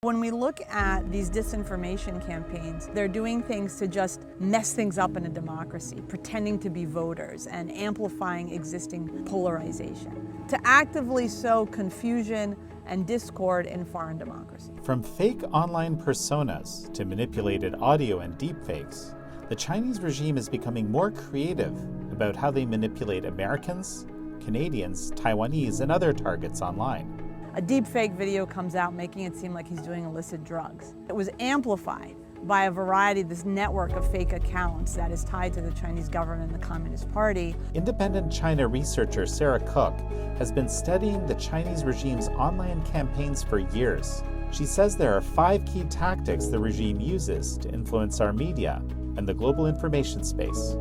When we look at these disinformation campaigns, they're doing things to just mess things up in a democracy, pretending to be voters and amplifying existing polarization, to actively sow confusion and discord in foreign democracies. From fake online personas to manipulated audio and deepfakes, the Chinese regime is becoming more creative about how they manipulate Americans, Canadians, Taiwanese, and other targets online. A deepfake video comes out making it seem like he's doing illicit drugs. It was amplified by a variety of this network of fake accounts that is tied to the Chinese government and the Communist Party. Independent China researcher Sarah Cook has been studying the Chinese regime's online campaigns for years. She says there are 5 key tactics the regime uses to influence our media and the global information space.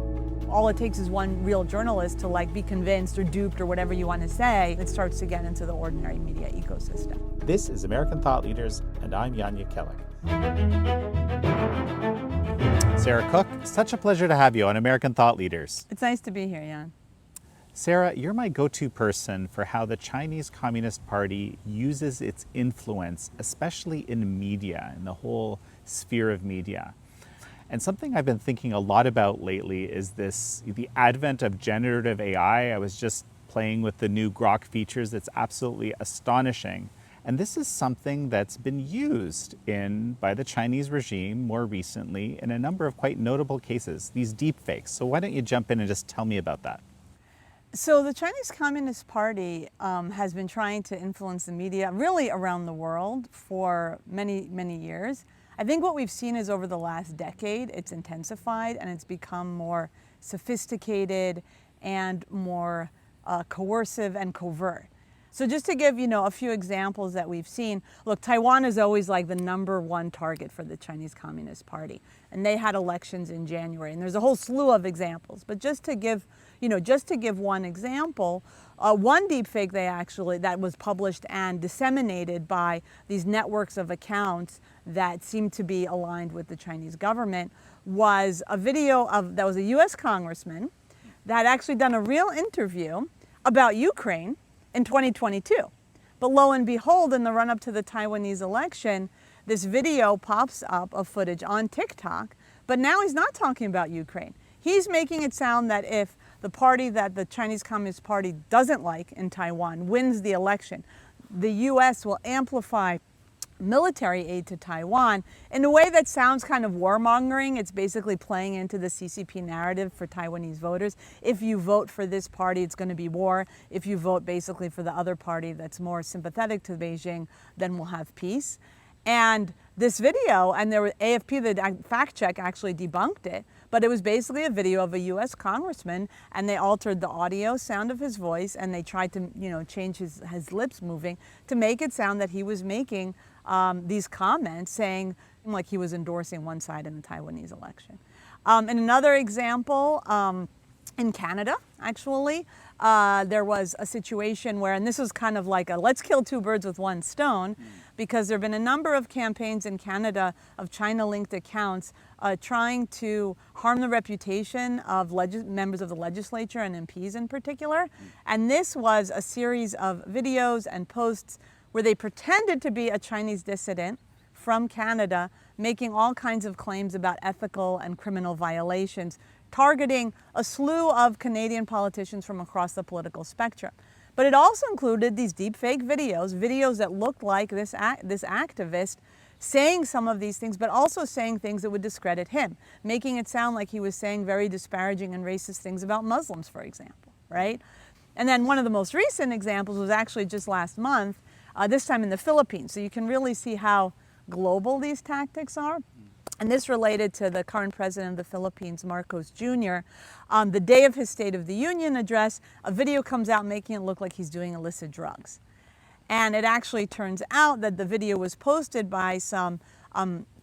All it takes is one real journalist to be convinced or duped or whatever you want to say. It starts to get into the ordinary media ecosystem. This is American Thought Leaders, and I'm Jan Jekielek. Sarah Cook, such a pleasure to have you on American Thought Leaders. It's nice to be here, Jan. Sarah, you're my go-to person for how the Chinese Communist Party uses its influence, especially in media, in the whole sphere of media. And something I've been thinking a lot about lately is the advent of generative AI. I was just playing with the new Grok features. It's absolutely astonishing. And this is something that's been used by the Chinese regime more recently in a number of quite notable cases, these deepfakes. So why don't you jump in and just tell me about that? So the Chinese Communist Party has been trying to influence the media really around the world for many, many years. I think what we've seen is over the last decade, it's intensified and it's become more sophisticated and more coercive and covert. So just to give a few examples that we've seen, look, Taiwan is always the #1 target for the Chinese Communist Party, and they had elections in January, and there's a whole slew of examples. But just to give one example, one deepfake that was published and disseminated by these networks of accounts that seemed to be aligned with the Chinese government was a video that was a U.S. congressman that had actually done a real interview about Ukraine in 2022. But lo and behold, in the run-up to the Taiwanese election, this video pops up of footage on TikTok, but now he's not talking about Ukraine. He's making it sound that if the party that the Chinese Communist Party doesn't like in Taiwan wins the election, the U.S. will amplify military aid to Taiwan in a way that sounds kind of warmongering. It's basically playing into the CCP narrative for Taiwanese voters. If you vote for this party, it's going to be war. If you vote basically for the other party that's more sympathetic to Beijing, then we'll have peace. And this video, and there was AFP, the fact check actually debunked it, but it was basically a video of a U.S. congressman, and they altered the audio sound of his voice, and they tried to change his lips moving to make it sound that he was making these comments saying like he was endorsing one side in the Taiwanese election. In another example, in Canada, actually, there was a situation where, and this was kind of like a let's kill 2 birds with 1 stone, because there have been a number of campaigns in Canada of China-linked accounts trying to harm the reputation of members of the legislature and MPs in particular. And this was a series of videos and posts where they pretended to be a Chinese dissident from Canada, making all kinds of claims about ethical and criminal violations, targeting a slew of Canadian politicians from across the political spectrum. But it also included these deepfake videos that looked like this activist saying some of these things, but also saying things that would discredit him, making it sound like he was saying very disparaging and racist things about Muslims, for example, right? And then one of the most recent examples was actually just last month, this time in the Philippines. So you can really see how global these tactics are. And this related to the current president of the Philippines, Marcos Jr. On the day of his State of the Union address, a video comes out making it look like he's doing illicit drugs. And it actually turns out that the video was posted by some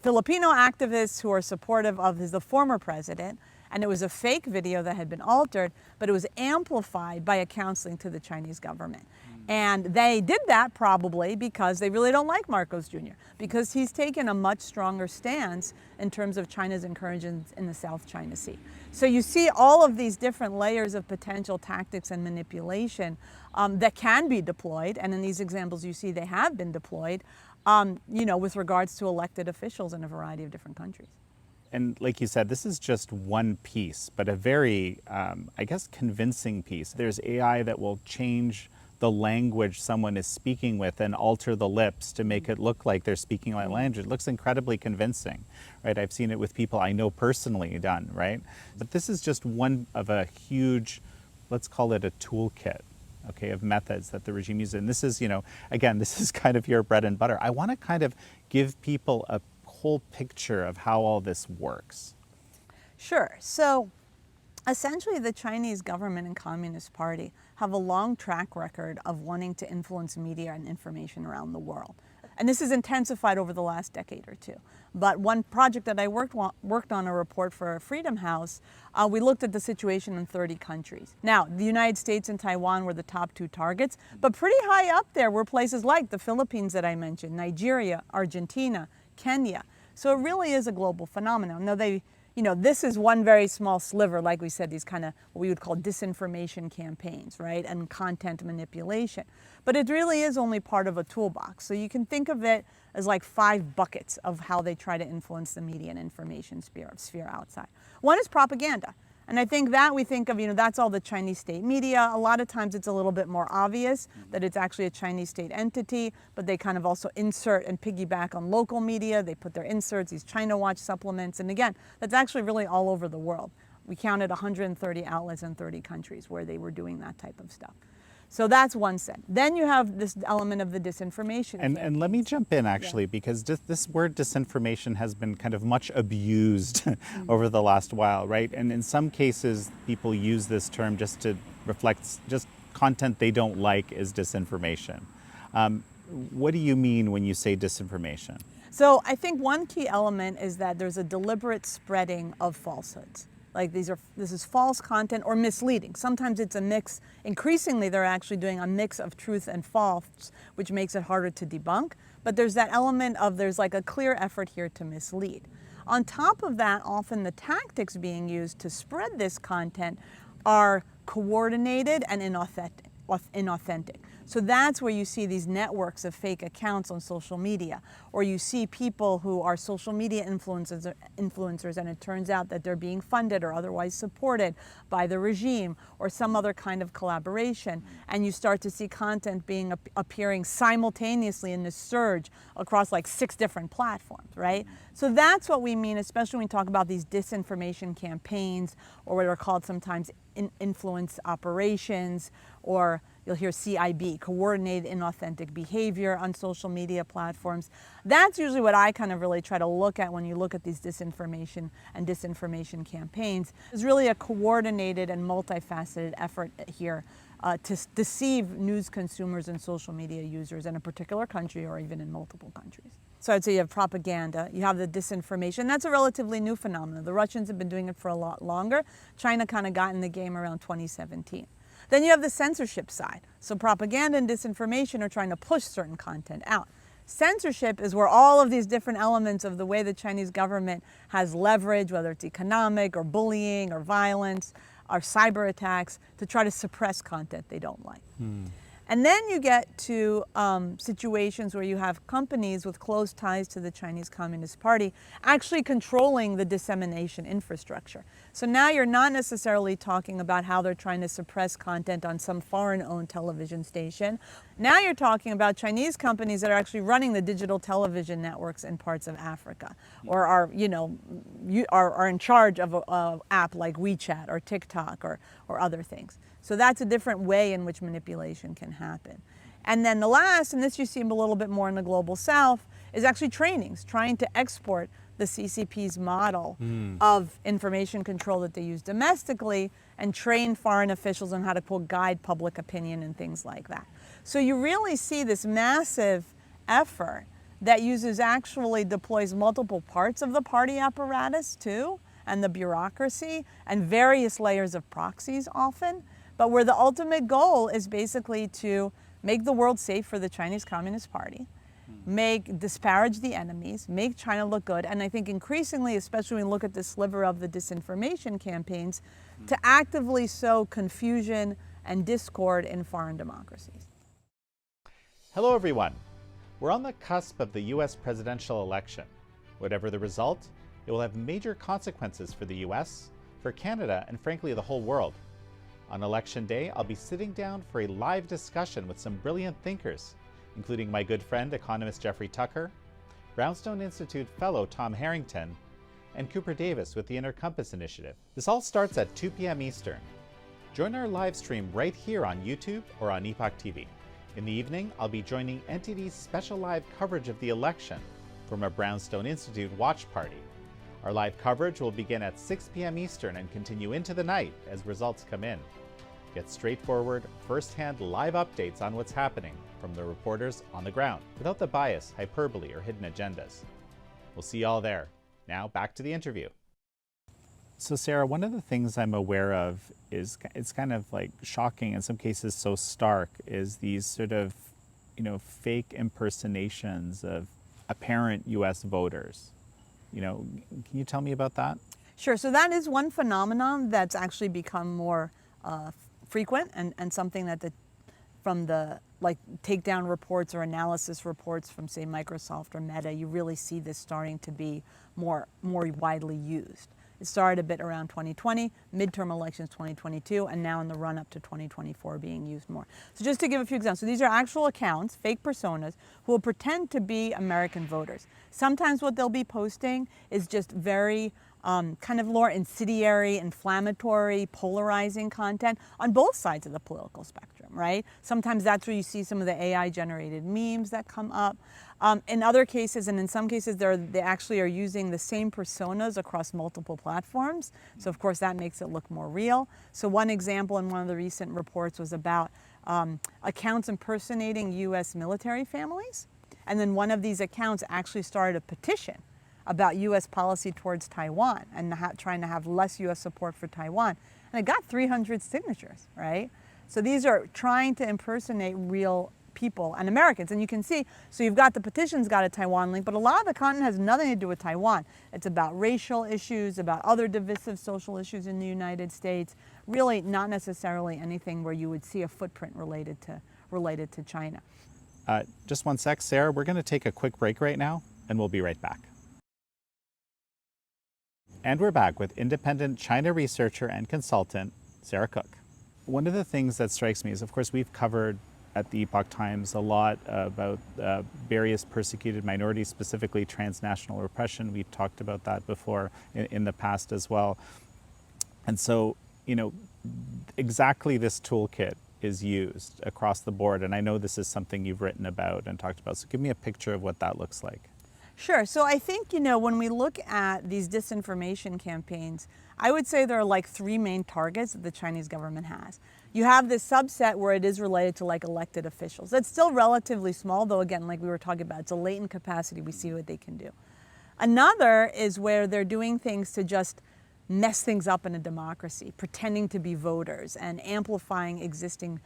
Filipino activists who are supportive of the former president. And it was a fake video that had been altered, but it was amplified by accounts linked to the Chinese government. And they did that probably because they really don't like Marcos Jr., because he's taken a much stronger stance in terms of China's incursions in the South China Sea. So you see all of these different layers of potential tactics and manipulation that can be deployed, and in these examples you see they have been deployed with regards to elected officials in a variety of different countries. And like you said, this is just one piece, but a very, I guess, convincing piece. There's AI that will change the language someone is speaking with and alter the lips to make it look like they're speaking that language. It looks incredibly convincing, right? I've seen it with people I know personally done, right? But this is just one of a huge, let's call it a toolkit, okay, of methods that the regime uses. And this is, again, this is kind of your bread and butter. I want to kind of give people a whole picture of how all this works. Sure. So essentially, the Chinese government and Communist Party have a long track record of wanting to influence media and information around the world. And this has intensified over the last decade or two. But one project that I worked on, a report for Freedom House, we looked at the situation in 30 countries. Now, the United States and Taiwan were the top two targets, but pretty high up there were places like the Philippines that I mentioned, Nigeria, Argentina, Kenya. So it really is a global phenomenon. Now, this is one very small sliver, like we said, these kind of what we would call disinformation campaigns, right, and content manipulation. But it really is only part of a toolbox. So you can think of it as like 5 buckets of how they try to influence the media and information sphere outside. One is propaganda. And I think that we think of, that's all the Chinese state media. A lot of times it's a little bit more obvious that it's actually a Chinese state entity, but they kind of also insert and piggyback on local media. They put their inserts, these China Watch supplements. And again, that's actually really all over the world. We counted 130 outlets in 30 countries where they were doing that type of stuff. So that's one set. Then you have this element of the disinformation. And let me jump in actually, because this word disinformation has been kind of much abused over the last while, right? And in some cases, people use this term just to reflect just content they don't like is disinformation. What do you mean when you say disinformation? So I think one key element is that there's a deliberate spreading of falsehoods. Like this is false content or misleading. Sometimes it's a mix. Increasingly, they're actually doing a mix of truth and false, which makes it harder to debunk. But there's that element of there's like a clear effort here to mislead. On top of that, often the tactics being used to spread this content are coordinated and inauthentic. So that's where you see these networks of fake accounts on social media, or you see people who are social media influencers, and it turns out that they're being funded or otherwise supported by the regime or some other kind of collaboration, and you start to see content appearing simultaneously in this surge across like 6 different platforms, right? So that's what we mean, especially when we talk about these disinformation campaigns, or what are called sometimes influence operations, or you'll hear CIB, coordinated inauthentic behavior on social media platforms. That's usually what I kind of really try to look at when you look at these disinformation and disinformation campaigns. It's really a coordinated and multifaceted effort here to deceive news consumers and social media users in a particular country or even in multiple countries. So I'd say you have propaganda, you have the disinformation. That's a relatively new phenomenon. The Russians have been doing it for a lot longer. China kind of got in the game around 2017. Then you have the censorship side. So propaganda and disinformation are trying to push certain content out. Censorship is where all of these different elements of the way the Chinese government has leverage, whether it's economic or bullying or violence or cyber attacks, to try to suppress content they don't like. And then you get to situations where you have companies with close ties to the Chinese Communist Party actually controlling the dissemination infrastructure. So now you're not necessarily talking about how they're trying to suppress content on some foreign-owned television station. Now you're talking about Chinese companies that are actually running the digital television networks in parts of Africa, or are in charge of an app like WeChat or TikTok or other things. So that's a different way in which manipulation can happen. And then the last, and this you see a little bit more in the global south, is actually trainings, trying to export the CCP's model of information control that they use domestically and train foreign officials on how to, quote, guide public opinion and things like that. So you really see this massive effort that actually deploys multiple parts of the party apparatus too, and the bureaucracy, and various layers of proxies often, but where the ultimate goal is basically to make the world safe for the Chinese Communist Party, disparage the enemies, make China look good, and I think increasingly, especially when we look at the sliver of the disinformation campaigns, to actively sow confusion and discord in foreign democracies. Hello everyone. We're on the cusp of the US presidential election. Whatever the result, it will have major consequences for the US, for Canada, and frankly the whole world. On Election Day, I'll be sitting down for a live discussion with some brilliant thinkers, including my good friend, economist Jeffrey Tucker, Brownstone Institute fellow Tom Harrington, and Cooper Davis with the Inner Compass Initiative. This all starts at 2 p.m. Eastern. Join our live stream right here on YouTube or on Epoch TV. In the evening, I'll be joining NTD's special live coverage of the election from a Brownstone Institute watch party. Our live coverage will begin at 6 p.m. Eastern and continue into the night as results come in. Get straightforward, first-hand live updates on what's happening from the reporters on the ground, without the bias, hyperbole, or hidden agendas. We'll see you all there. Now back to the interview. So Sarah, one of the things I'm aware of is, it's kind of like shocking, in some cases so stark, is these sort of, fake impersonations of apparent US voters. Can you tell me about that? Sure. So that is one phenomenon that's actually become more frequent and something that from the takedown reports or analysis reports from, say, Microsoft or Meta, you really see this starting to be more widely used. It started a bit around 2020, midterm elections 2022, and now in the run-up to 2024 being used more. So just to give a few examples, so these are actual accounts, fake personas, who will pretend to be American voters. Sometimes what they'll be posting is just very kind of more incendiary, inflammatory, polarizing content on both sides of the political spectrum, right? Sometimes that's where you see some of the AI-generated memes that come up. In other cases, and in some cases, they actually are using the same personas across multiple platforms. So of course, that makes it look more real. So one example in one of the recent reports was about accounts impersonating US military families. And then one of these accounts actually started a petition about US policy towards Taiwan and trying to have less US support for Taiwan. And it got 300 signatures, right? So these are trying to impersonate real people and Americans. And you can see, so you've got the petition's got a Taiwan link, but a lot of the content has nothing to do with Taiwan. It's about racial issues, about other divisive social issues in the United States, really not necessarily anything where you would see a footprint related to China. Just one sec, Sarah, we're gonna take a quick break right now and we'll be right back. And we're back with independent China researcher and consultant, Sarah Cook. One of the things that strikes me is, of course, we've covered at the Epoch Times a lot about various persecuted minorities, specifically transnational repression. We've talked about that before in the past as well. And so, exactly this toolkit is used across the board. And I know this is something you've written about and talked about. So give me a picture of what that looks like. Sure. So I think, when we look at these disinformation campaigns, I would say there are like three main targets that the Chinese government has. You have this subset where it is related to elected officials. That's still relatively small, though, again, like we were talking about, it's a latent capacity. We see what they can do. Another is where they're doing things to just mess things up in a democracy, pretending to be voters and amplifying existing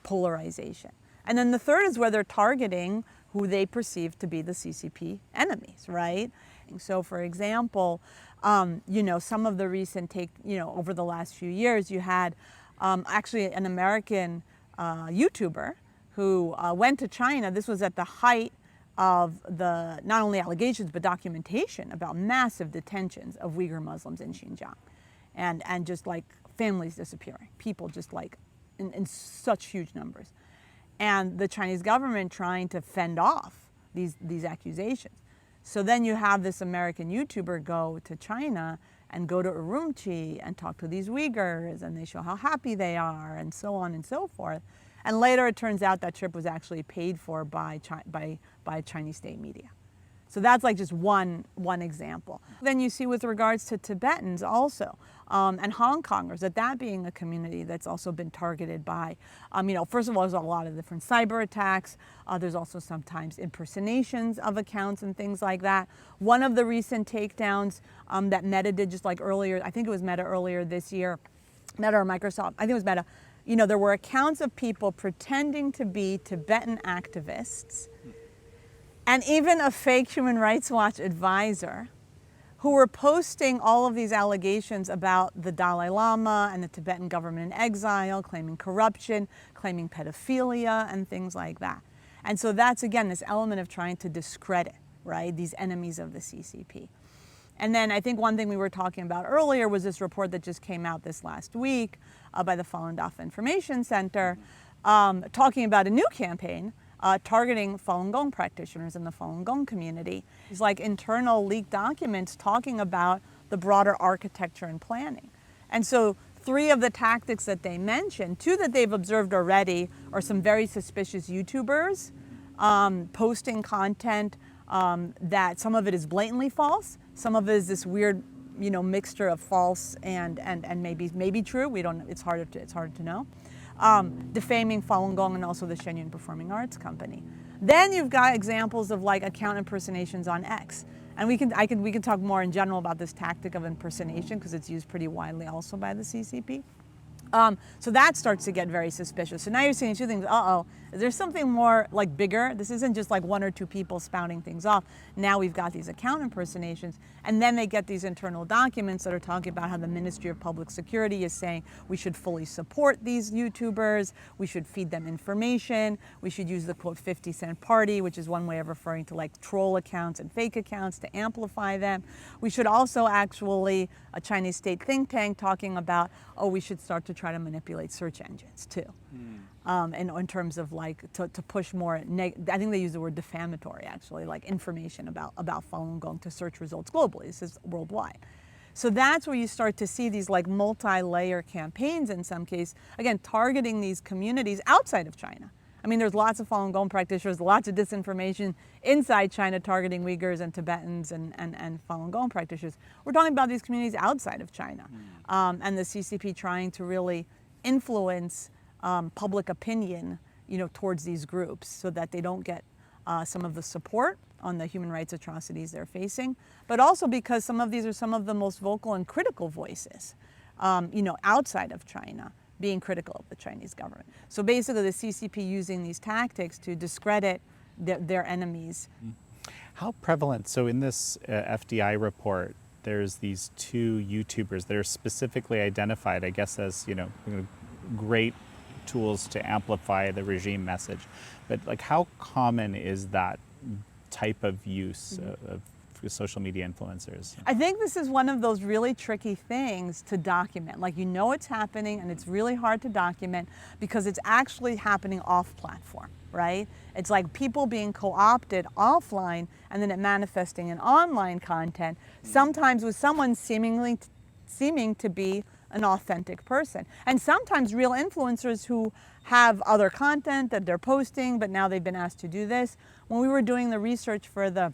polarization. And then the third is where they're targeting who they perceive to be the CCP enemies, right? And so, for example, some of the recent over the last few years, you had actually an American YouTuber who went to China. This was at the height of the not only allegations but documentation about massive detentions of Uyghur Muslims in Xinjiang, and just like families disappearing, people just like in such huge numbers. And the Chinese government trying to fend off these accusations. So then you have this American YouTuber go to China and go to Urumqi and talk to these Uyghurs, and they show how happy they are, and so on and so forth. And later it turns out that trip was actually paid for by Chinese state media. So that's like just one example. Then you see with regards to Tibetans also, and Hong Kongers, that being a community that's also been targeted by, first of all, there's a lot of different cyber attacks. There's also sometimes impersonations of accounts and things like that. One of the recent takedowns that Meta did just like earlier, I think it was Meta earlier this year, Meta or Microsoft, I think it was Meta, there were accounts of people pretending to be Tibetan activists, and even a fake Human Rights Watch advisor who were posting all of these allegations about the Dalai Lama and the Tibetan government in exile, claiming corruption, claiming pedophilia, and things like that. And so that's, again, this element of trying to discredit, right, these enemies of the CCP. And then I think one thing we were talking about earlier was this report that just came out this last week by the Falun Dafa Information Center, talking about a new campaign targeting Falun Gong practitioners in the Falun Gong community. It's like internal leaked documents talking about the broader architecture and planning. And so 3 of the tactics that they mentioned, 2 that they've observed already, are some very suspicious YouTubers posting content that some of it is blatantly false, some of it is this weird, mixture of false and maybe true. We don't. It's hard to know. Defaming Falun Gong and also the Shenyun Performing Arts Company. Then you've got examples of like account impersonations on X. And we can talk more in general about this tactic of impersonation because it's used pretty widely also by the CCP. So that starts to get very suspicious. So now you're seeing 2 things. There's something more like bigger. This isn't just like 1 or 2 people spouting things off. Now we've got these account impersonations, and then they get these internal documents that are talking about how the Ministry of Public Security is saying we should fully support these YouTubers, we should feed them information, we should use the quote 50-cent party, which is one way of referring to like troll accounts and fake accounts to amplify them. We should also actually, a Chinese state think tank talking about, we should start to try to manipulate search engines too. And in terms of like to push more, I think they use the word defamatory actually, like information about Falun Gong to search results globally. This is worldwide. So that's where you start to see these like multi-layer campaigns in some case, again, targeting these communities outside of China. I mean, there's lots of Falun Gong practitioners, lots of disinformation inside China targeting Uyghurs and Tibetans and Falun Gong practitioners. We're talking about these communities outside of China, and the CCP trying to really influence public opinion, towards these groups so that they don't get some of the support on the human rights atrocities they're facing, but also because some of these are some of the most vocal and critical voices, outside of China, being critical of the Chinese government. So basically the CCP using these tactics to discredit their enemies. How prevalent, so in this FDI report, there's these 2 YouTubers that are specifically identified, I guess, as, great tools to amplify the regime message. But like, how common is that type of use of social media influencers? I think this is one of those really tricky things to document. Like, it's happening and it's really hard to document because it's actually happening off platform, right? It's like people being co-opted offline and then it manifesting in online content, sometimes with someone seeming to be an authentic person. And sometimes real influencers who have other content that they're posting, but now they've been asked to do this. When we were doing the research for the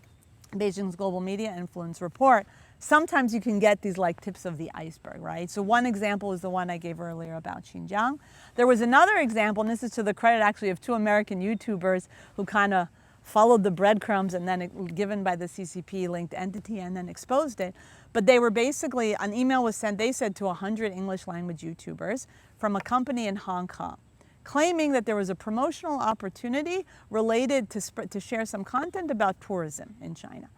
Beijing's Global Media Influence Report, sometimes you can get these like tips of the iceberg, right? So one example is the one I gave earlier about Xinjiang. There was another example, and this is to the credit actually of 2 American YouTubers who kind of followed the breadcrumbs and then given by the CCP linked entity and then exposed it. But they were basically, an email was sent, they said, to 100 English language YouTubers from a company in Hong Kong, claiming that there was a promotional opportunity related to share some content about tourism in China.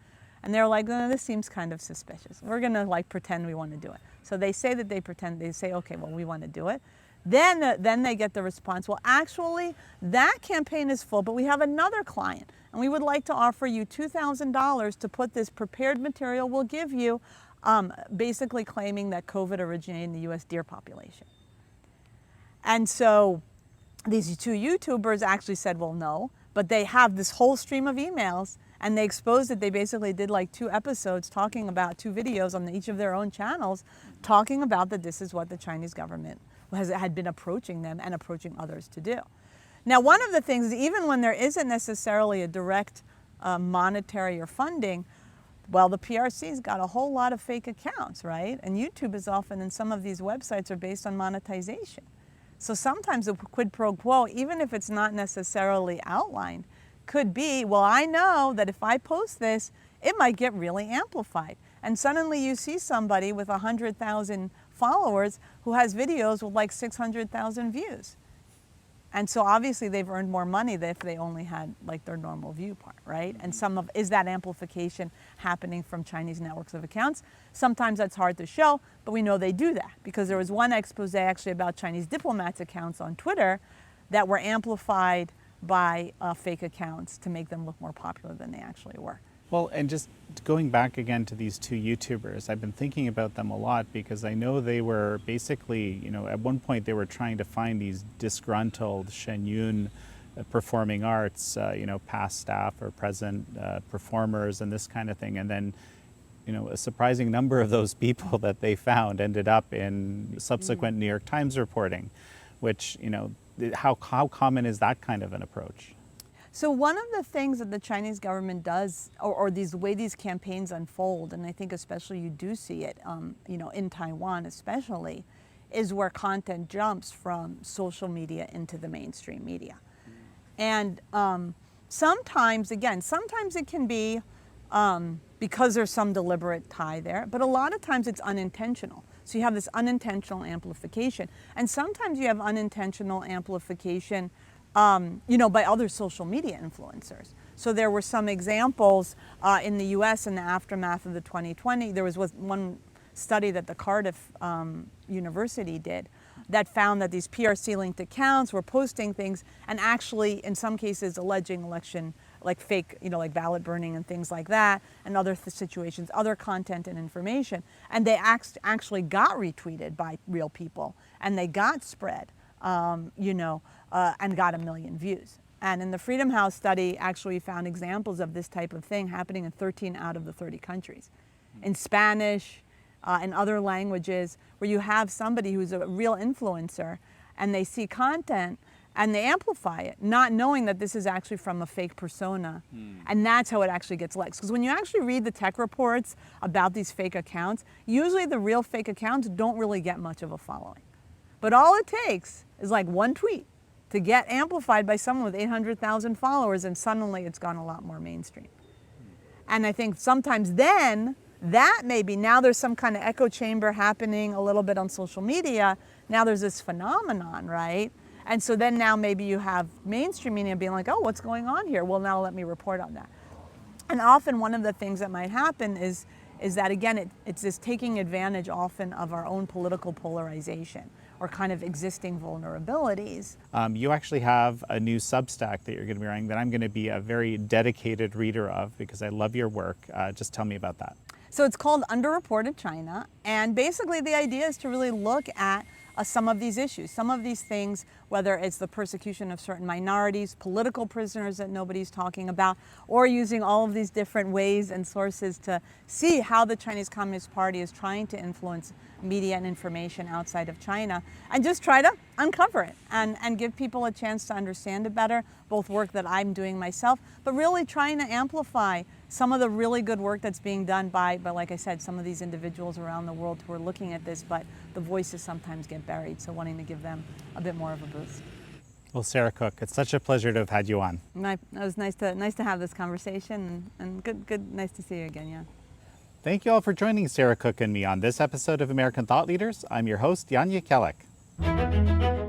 And they're like, this seems kind of suspicious. We're gonna like pretend we want to do it. So they say that they say, okay, well, we want to do it. Then they get the response, well, actually, that campaign is full, but we have another client, and we would like to offer you $2,000 to put this prepared material we'll give you, basically claiming that COVID originated in the US deer population. And so these 2 YouTubers actually said, well, no, but they have this whole stream of emails, and they exposed it. They basically did like 2 episodes talking about 2 videos on each of their own channels, talking about that this is what the Chinese government had been approaching them and approaching others to do. Now, one of the things is even when there isn't necessarily a direct monetary or funding, well, the PRC's got a whole lot of fake accounts, right? And YouTube is often, and some of these websites are based on monetization. So sometimes the quid pro quo, even if it's not necessarily outlined, could be, well, I know that if I post this, it might get really amplified. And suddenly you see somebody with 100,000 followers who has videos with like 600,000 views. And so obviously they've earned more money than if they only had like their normal view part, right? And is that amplification happening from Chinese networks of accounts? Sometimes that's hard to show, but we know they do that because there was one expose actually about Chinese diplomats' accounts on Twitter that were amplified by fake accounts to make them look more popular than they actually were. Well, and just going back again to these two YouTubers, I've been thinking about them a lot because I know they were basically, at one point they were trying to find these disgruntled Shenyun performing arts, past staff or present performers and this kind of thing. And then, a surprising number of those people that they found ended up in subsequent New York Times reporting, which, how common is that kind of an approach? So one of the things that the Chinese government does, or the way these campaigns unfold, and I think especially you do see it, in Taiwan especially, is where content jumps from social media into the mainstream media. And sometimes it can be because there's some deliberate tie there, but a lot of times it's unintentional. So you have this unintentional amplification, and sometimes you have unintentional amplification by other social media influencers. So there were some examples in the US in the aftermath of the 2020. There was one study that the Cardiff University did that found that these PRC-linked accounts were posting things and actually, in some cases, alleging election, like fake, like ballot burning and things like that, and other situations, other content and information. And they actually got retweeted by real people, and they got spread. And got 1 million views. And in the Freedom House study, actually we found examples of this type of thing happening in 13 out of the 30 countries. In Spanish, in other languages, where you have somebody who's a real influencer and they see content and they amplify it, not knowing that this is actually from a fake persona. And that's how it actually gets likes. Because when you actually read the tech reports about these fake accounts, usually the real fake accounts don't really get much of a following. But all it takes is like one tweet to get amplified by someone with 800,000 followers, and suddenly it's gone a lot more mainstream. And I think sometimes then, that maybe now there's some kind of echo chamber happening a little bit on social media. Now there's this phenomenon, right? And so then now maybe you have mainstream media being like, oh, what's going on here? Well, now let me report on that. And often one of the things that might happen is that, again, it's this taking advantage often of our own political polarization or kind of existing vulnerabilities. You actually have a new Substack that you're going to be writing that I'm going to be a very dedicated reader of because I love your work. Just tell me about that. So it's called Underreported China, and basically the idea is to really look at some of these issues, some of these things, whether it's the persecution of certain minorities, political prisoners that nobody's talking about, or using all of these different ways and sources to see how the Chinese Communist Party is trying to influence media and information outside of China, and just try to uncover it and give people a chance to understand it better, both work that I'm doing myself, but really trying to amplify some of the really good work that's being done by, like I said, some of these individuals around the world who are looking at this, but the voices sometimes get buried, so wanting to give them a bit more of a boost. Well, Sarah Cook, it's such a pleasure to have had you on. It was nice to have this conversation, and nice to see you again, yeah. Thank you all for joining Sarah Cook and me on this episode of American Thought Leaders. I'm your host, Jan Jekielek.